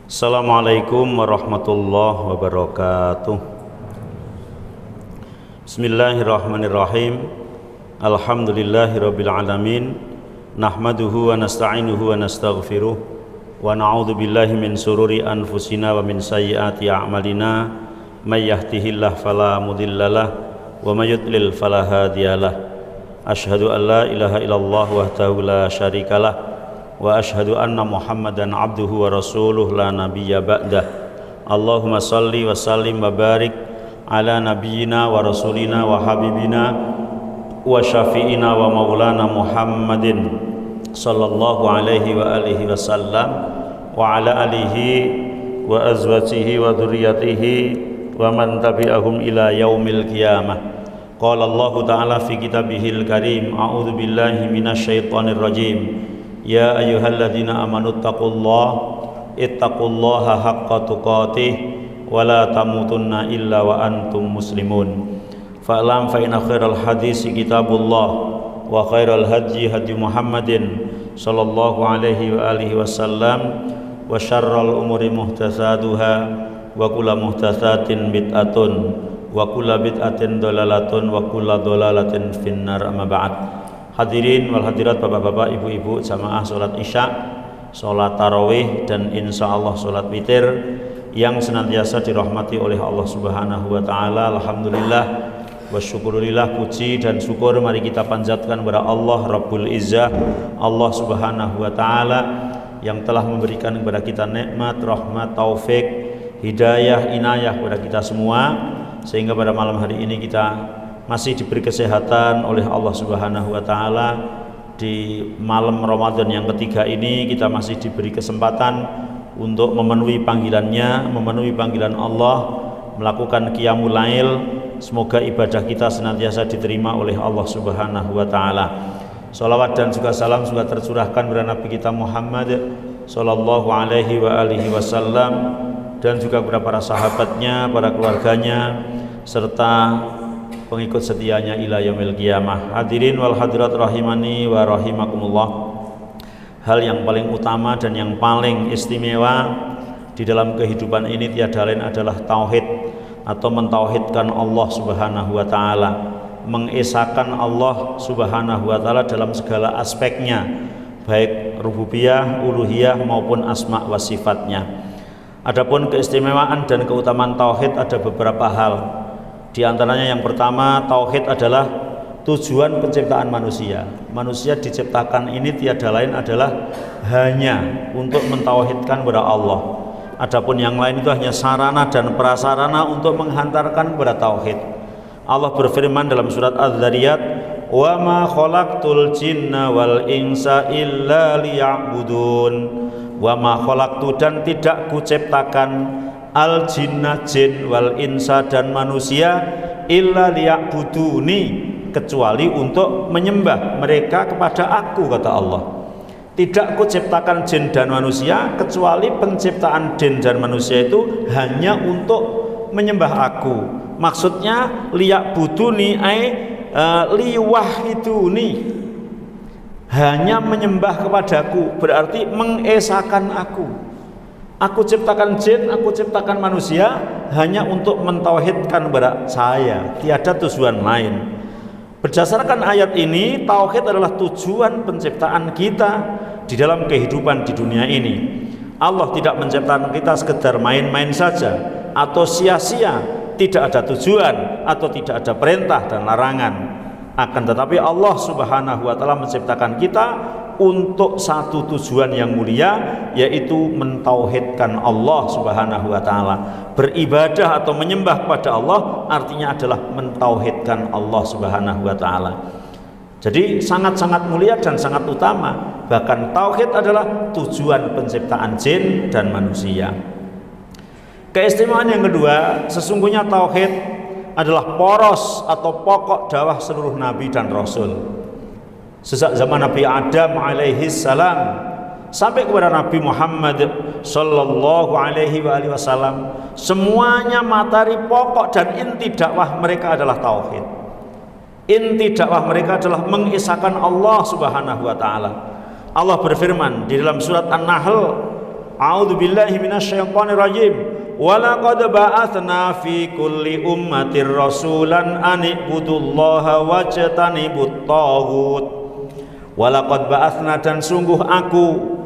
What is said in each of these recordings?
Assalamualaikum warahmatullahi wabarakatuh. Bismillahirrahmanirrahim. Alhamdulillahirabbil alamin. Nahmaduhu wa nasta'inuhu wa nastaghfiruh wa na'udzu billahi min sururi anfusina wa min sayyiati a'malina. May yahdihillahu fala mudhillalah wa may yudlil fala hadiyalah. Asyhadu an la ilaha illallah wahdahu la syarikalah wa asyhadu anna Muhammadan abduhu wa rasuluh la nabiyya ba'dah. Allahumma salli wa sallim wa barik ala nabiyyina wa rasulina wa habibina wa syafi'ina wa maulana Muhammadin sallallahu alaihi wa alihi wasallam wa ala alihi wa azwajihi wa dzurriyyatihi wa man tabi'ahum ila yaumil qiyamah. Qala Allah ta'ala fi kitabihil karim, a'udzu billahi minasy syaithanir rajim. Ya ayyuhalladzina amanu ittaqullaha haqqa tuqatih wa la tamutunna illa wa antum muslimun. Fa'lam fa inna khairal hadisi kitabullah wa khairal hadyi hadyi Muhammadin sallallahu alaihi wa alihi wasallam wa syarrul umuri muhdatsaatuha wa kullu muhdatsatin bid'atun wa kullu bid'atin dhalalatun wa kullu dhalalatin finnar. Amma ba'd. Hadirin wal hadirat, bapak-bapak, ibu-ibu, jamaah sholat isya, sholat tarawih, dan insya Allah sholat witir yang senantiasa dirahmati oleh Allah subhanahu wa ta'ala. Alhamdulillah wa syukurillah, puji dan syukur mari kita panjatkan kepada Allah Rabbul Izzah, Allah subhanahu wa ta'ala yang telah memberikan kepada kita nikmat, rahmat, taufik, hidayah, inayah kepada kita semua, sehingga pada malam hari ini kita masih diberi kesehatan oleh Allah subhanahu wa ta'ala. Di malam Ramadan yang ketiga ini kita masih diberi kesempatan untuk memenuhi panggilannya, memenuhi panggilan Allah, melakukan qiyamul lail. Semoga ibadah kita senantiasa diterima oleh Allah subhanahu wa ta'ala. Salawat dan juga salam juga tercurahkan kepada Nabi kita Muhammad sallallahu alaihi wa alihi wasallam, dan juga kepada para sahabatnya, para keluarganya, serta pengikut setianya ila yaumil qiyamah. Hadirin wal hadirat rahimani wa rahimakumullah. Hal yang paling utama dan yang paling istimewa di dalam kehidupan ini tiada lain adalah tauhid, atau mentauhidkan Allah subhanahu wa ta'ala, mengesahkan Allah subhanahu wa ta'ala dalam segala aspeknya, baik rububiyah, uluhiyah maupun asma wa sifatnya. Adapun keistimewaan dan keutamaan tauhid ada beberapa hal. Di antaranya yang pertama, tauhid adalah tujuan penciptaan manusia. Manusia diciptakan ini tiada lain adalah hanya untuk mentauhidkan kepada Allah. Adapun yang lain itu hanya sarana dan prasarana untuk menghantarkan kepada tauhid. Allah berfirman dalam surat Az-Zariyat, "Wa ma khalaqtul jinna wal insa illa liya'budun." Wa ma khalaqtu, dan tidak kuciptakan al jinna, jin, wal insa, dan manusia, illa liya'buduni, kecuali untuk menyembah mereka kepada aku, kata Allah. Tidak kuciptakan jin dan manusia kecuali penciptaan jin dan manusia itu hanya untuk menyembah aku. Maksudnya liya'buduni liwahiduni, hanya menyembah kepadaku, berarti mengesahkan aku. Aku ciptakan jin, aku ciptakan manusia hanya untuk mentauhidkan kepada saya, tiada tujuan lain. Berdasarkan ayat ini, tauhid adalah tujuan penciptaan kita di dalam kehidupan di dunia ini. Allah tidak menciptakan kita sekedar main-main saja atau sia-sia, tidak ada tujuan atau tidak ada perintah dan larangan. Akan tetapi Allah subhanahu wa ta'ala menciptakan kita untuk satu tujuan yang mulia, yaitu mentauhidkan Allah subhanahu wa ta'ala. Beribadah atau menyembah kepada Allah artinya adalah mentauhidkan Allah subhanahu wa ta'ala. Jadi sangat-sangat mulia dan sangat utama. Bahkan tauhid adalah tujuan penciptaan jin dan manusia. Keistimewaan yang kedua, sesungguhnya tauhid adalah poros atau pokok dakwah seluruh nabi dan rasul. Sejak zaman Nabi Adam alaihi salam sampai kepada Nabi Muhammad sallallahu alaihi wasallam, semuanya materi pokok dan inti dakwah mereka adalah tauhid. Inti dakwah mereka adalah mengesahkan Allah subhanahu wa ta'ala. Allah berfirman di dalam surat An-Nahl A'udzubillahi minasyaitonir rajim. Walaqad ba'atsna fi kulli ummatir rasulan an ibudullaha wajtanibut taghut. Walaqad ba'atsna, dan sungguh aku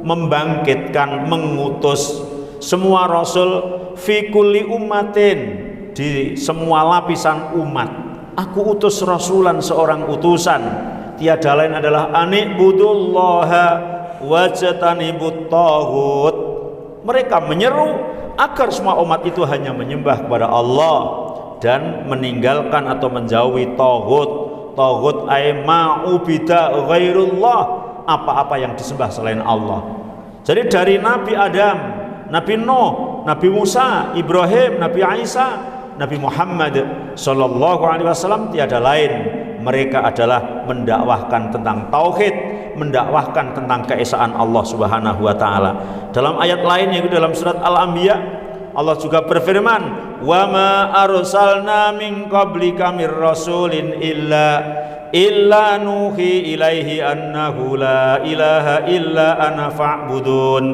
membangkitkan, mengutus semua rasul fi kulli ummatin, di semua lapisan umat. Aku utus rasulan, seorang utusan, tiada lain adalah an ibudullaha wajtanibut taghut. Mereka menyeru agar semua umat itu hanya menyembah kepada Allah dan meninggalkan atau menjauhi taghut. Taghut ay ma'ubida ghairullah, apa-apa yang disembah selain Allah. Jadi dari Nabi Adam, Nabi Nuh, Nabi Musa, Ibrahim, Nabi Isa, Nabi Muhammad sallallahu alaihi wasallam, tiada lain, mereka adalah mendakwahkan tentang tauhid, mendakwahkan tentang keesaan Allah Subhanahu wa taala. Dalam ayat lain yaitu dalam surat Al-Anbiya, Allah juga berfirman, "Wa ma arsalna min qablika mir rasulin illa nuhi ilaihi annahu la ilaha illa ana fa'budun."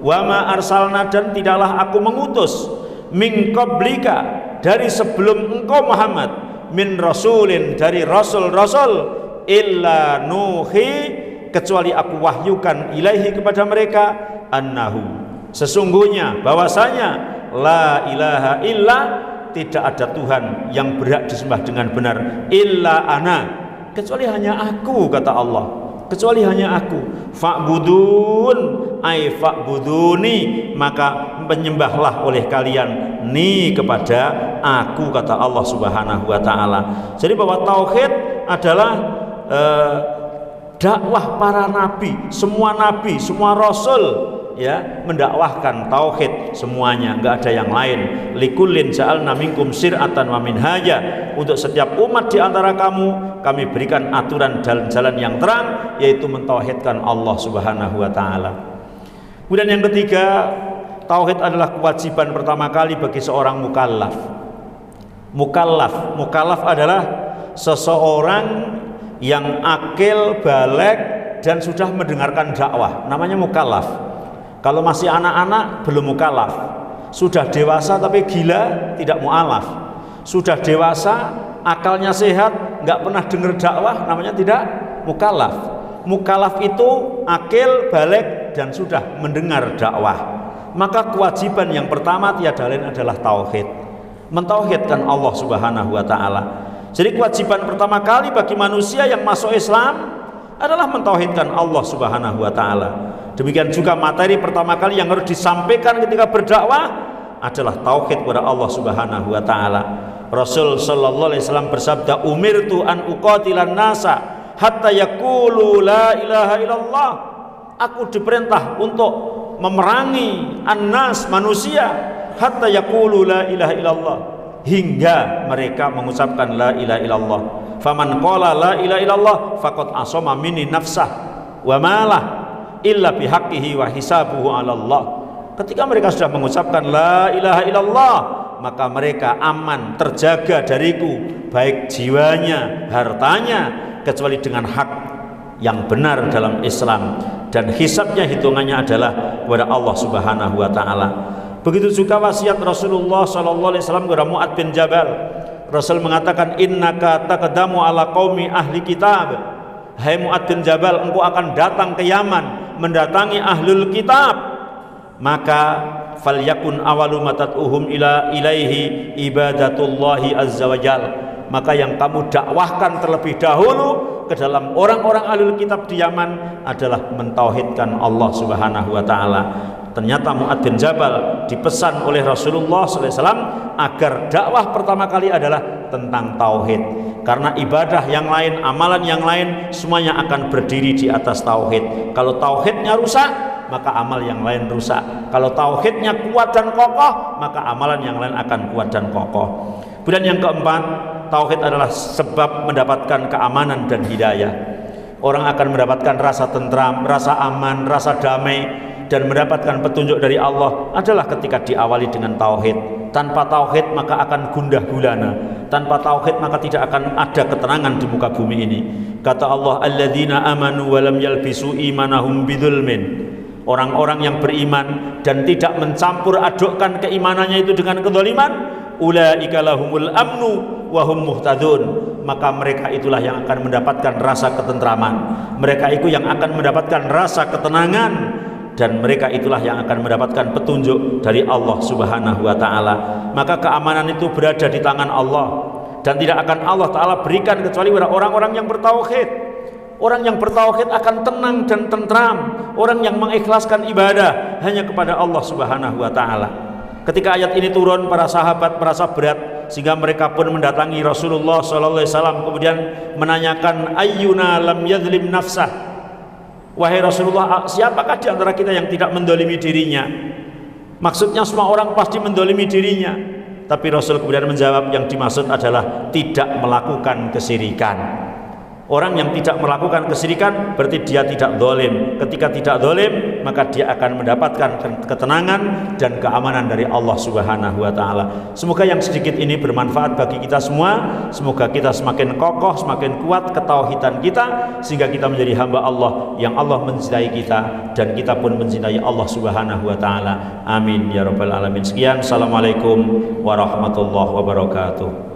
Wa ma arsalna, dan tidaklah aku mengutus, min qablika, dari sebelum engkau Muhammad, min rasulin, dari rasul-rasul, illa nuhi, kecuali aku wahyukan, ilaihi, kepada mereka, annahu, sesungguhnya, bahwasanya, la ilaha illa, tidak ada Tuhan yang berhak disembah dengan benar, illa ana, kecuali hanya aku, kata Allah, kecuali hanya aku. Fa'budun ay fa'buduni, maka menyembahlah oleh kalian ni, kepada aku, kata Allah Subhanahu wa taala. Jadi bahwa tauhid adalah dakwah para nabi, semua rasul, ya, mendakwahkan tauhid semuanya, enggak ada yang lain. Likullin ja'alna minkum syir'atan wa minhaja, untuk setiap umat di antara kamu kami berikan aturan jalan-jalan yang terang, yaitu mentauhidkan Allah Subhanahu wa taala. Kemudian yang ketiga, tauhid adalah kewajiban pertama kali bagi seorang mukallaf. Mukallaf adalah seseorang yang akil, baligh, dan sudah mendengarkan dakwah, namanya mukallaf. Kalau masih anak-anak belum mukallaf, sudah dewasa tapi gila tidak mu'alaf, sudah dewasa akalnya sehat nggak pernah dengar dakwah, namanya tidak mukallaf. Mukallaf itu akil, baligh, dan sudah mendengar dakwah. Maka kewajiban yang pertama tiada lain adalah tauhid, mentauhidkan Allah Subhanahu wa taala. Jadi kewajiban pertama kali bagi manusia yang masuk Islam adalah mentauhidkan Allah Subhanahu wa taala. Demikian juga materi pertama kali yang harus disampaikan ketika berdakwah adalah tauhid kepada Allah Subhanahu wa taala. Rasul sallallahu alaihi wasallam bersabda, "Umirtu an uqatilan nasa hatta yaqulu la ilaha illallah." Aku diperintah untuk memerangi annas, manusia, hatta yaqulu la ilaha illallah, hingga mereka mengucapkan la ilaha illallah. Faman qala la ilaha illallah faqad asama minni nafsah wa malah illa bihaqqihi wa hisabuhu 'ala Allah. Ketika mereka sudah mengucapkan la ilaha illallah, maka mereka aman, terjaga dariku, baik jiwanya, hartanya, kecuali dengan hak yang benar dalam Islam, dan hisabnya, hitungannya adalah kepada Allah Subhanahu wa taala. Begitu juga wasiat Rasulullah sallallahu alaihi wasallam kepada Mu'adz bin Jabal. Rasul mengatakan, innaka taqdamu ala qaumi ahli kitab. Hai Mu'adz bin Jabal, engkau akan datang ke Yaman, mendatangi ahlul kitab, maka falyakun awalu matatuhum ilaihi ibadatullahi azza wajal, maka yang kamu dakwahkan terlebih dahulu ke dalam orang-orang ahlul kitab di Yaman adalah mentauhidkan Allah Subhanahu wa taala. Ternyata Mu'adz bin Jabal dipesan oleh Rasulullah SAW agar dakwah pertama kali adalah tentang tauhid, karena ibadah yang lain, amalan yang lain, semuanya akan berdiri di atas tauhid. Kalau tauhidnya rusak, maka amal yang lain rusak. Kalau tauhidnya kuat dan kokoh, maka amalan yang lain akan kuat dan kokoh. Kemudian yang keempat, tauhid adalah sebab mendapatkan keamanan dan hidayah. Orang akan mendapatkan rasa tentram, rasa aman, rasa damai, dan mendapatkan petunjuk dari Allah adalah ketika diawali dengan tauhid. Tanpa tauhid maka akan gundah gulana. Tanpa tauhid maka tidak akan ada ketenangan di muka bumi ini. Kata Allah, alladzina amanu wa lam yalbisu imanahum bidzulmin orang-orang yang beriman dan tidak mencampur adukkan keimanannya itu dengan kezaliman, ulaika lahumul amnu wa hum muhtadun, maka mereka itulah yang akan mendapatkan rasa ketentraman, mereka itu yang akan mendapatkan rasa ketenangan, dan mereka itulah yang akan mendapatkan petunjuk dari Allah Subhanahu wa taala. Maka keamanan itu berada di tangan Allah, dan tidak akan Allah taala berikan kecuali pada orang-orang yang bertauhid. Orang yang bertauhid akan tenang dan tentram, orang yang mengikhlaskan ibadah hanya kepada Allah Subhanahu wa taala. Ketika ayat ini turun, para sahabat merasa berat sehingga mereka pun mendatangi Rasulullah sallallahu alaihi wasallam kemudian menanyakan, ayyuna lam yadzlim nafsah, wahai Rasulullah, siapakah di antara kita yang tidak mendolimi dirinya? Maksudnya semua orang pasti mendolimi dirinya, tapi Rasul kemudian menjawab, yang dimaksud adalah tidak melakukan kesyirikan. Orang yang tidak melakukan kesyirikan berarti dia tidak zalim. Ketika tidak zalim, maka dia akan mendapatkan ketenangan dan keamanan dari Allah Subhanahu wa taala. Semoga yang sedikit ini bermanfaat bagi kita semua. Semoga kita semakin kokoh, semakin kuat ketauhidan kita, sehingga kita menjadi hamba Allah yang Allah mencintai kita dan kita pun mencintai Allah Subhanahu wa taala. Amin ya rabbal alamin. Sekian, assalamualaikum warahmatullahi wabarakatuh.